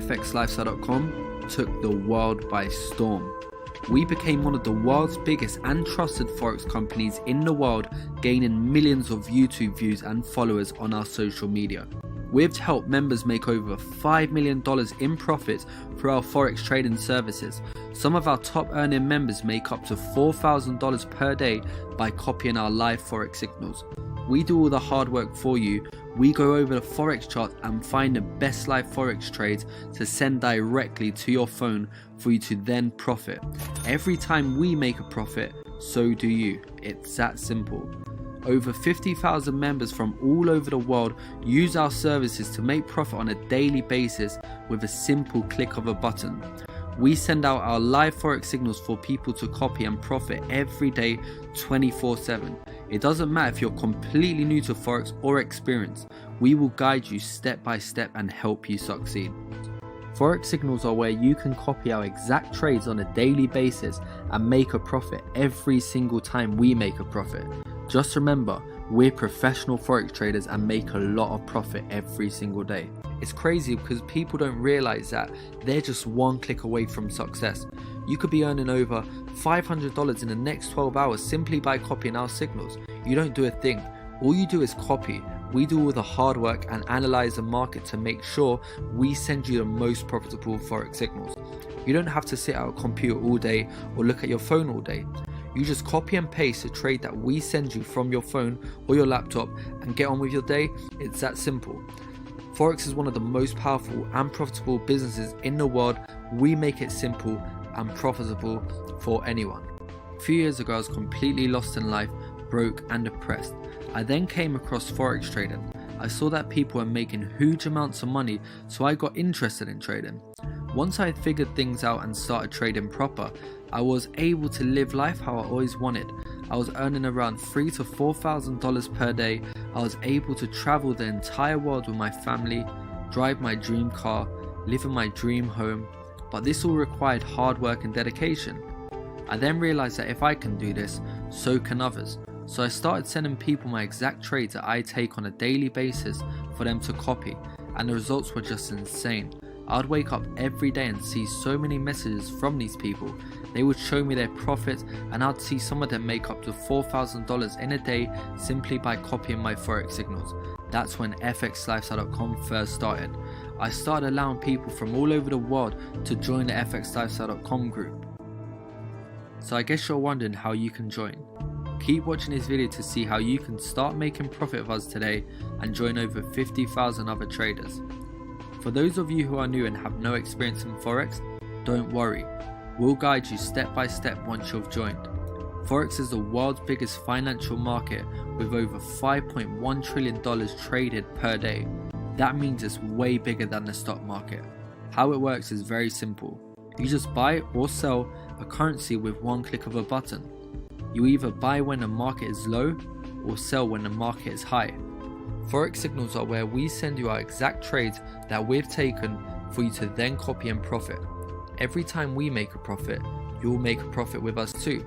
fxlifestyle.com took the world by storm. We became one of the world's biggest and trusted Forex companies in the world, gaining millions of YouTube views and followers on our social media. We've helped members make over $5 million in profits through our Forex trading services. Some of our top earning members make up to $4,000 per day by copying our live Forex signals. We do all the hard work for you. We go over the Forex chart and find the best live Forex trades to send directly to your phone for you to then profit. Every time we make a profit, so do you. It's that simple. Over 50,000 members from all over the world use our services to make profit on a daily basis with a simple click of a button. We send out our live Forex signals for people to copy and profit every day 24/7. It doesn't matter if you're completely new to Forex or experienced, we will guide you step by step and help you succeed. Forex signals are where you can copy our exact trades on a daily basis and make a profit every single time we make a profit. Just remember, we're professional Forex traders and make a lot of profit every single day. It's crazy because people don't realize that they're just one click away from success. You could be earning over $500 in the next 12 hours simply by copying our signals. You don't do a thing. All you do is copy. We do all the hard work and analyze the market to make sure we send you the most profitable Forex signals. You don't have to sit at a computer all day or look at your phone all day. You just copy and paste a trade that we send you from your phone or your laptop and get on with your day. It's that simple. Forex is one of the most powerful and profitable businesses in the world. We make it simple and profitable for anyone. A few years ago I was completely lost in life, broke and depressed. I then came across Forex trading. I saw that people were making huge amounts of money, so I got interested in trading. Once I had figured things out and started trading proper, I was able to live life how I always wanted. I was earning around $3,000 to $4,000 per day. I was able to travel the entire world with my family, drive my dream car, live in my dream home, but this all required hard work and dedication. I then realized that if I can do this, so can others. So I started sending people my exact trades that I take on a daily basis for them to copy, and the results were just insane. I'd wake up every day and see so many messages from these people. They would show me their profits and I'd see some of them make up to $4,000 in a day simply by copying my Forex signals. That's when fxlifestyle.com first started. I started allowing people from all over the world to join the fxlifestyle.com group. So I guess you're wondering how you can join. Keep watching this video to see how you can start making profit with us today and join over 50,000 other traders. For those of you who are new and have no experience in Forex, don't worry. We'll guide you step by step once you've joined. Forex is the world's biggest financial market with over $5.1 trillion traded per day. That means it's way bigger than the stock market. How it works is very simple. You just buy or sell a currency with one click of a button. You either buy when the market is low or sell when the market is high. Forex signals are where we send you our exact trades that we've taken for you to then copy and profit. Every time we make a profit, you'll make a profit with us too.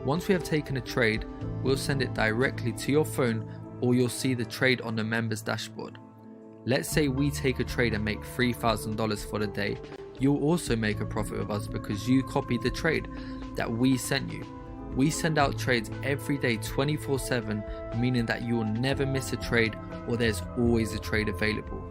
Once we have taken a trade, we'll send it directly to your phone or you'll see the trade on the members dashboard. Let's say we take a trade and make $3,000 for the day. You'll also make a profit with us because you copied the trade that we sent you. We send out trades every day 24/7, meaning that you will never miss a trade or there's always a trade available.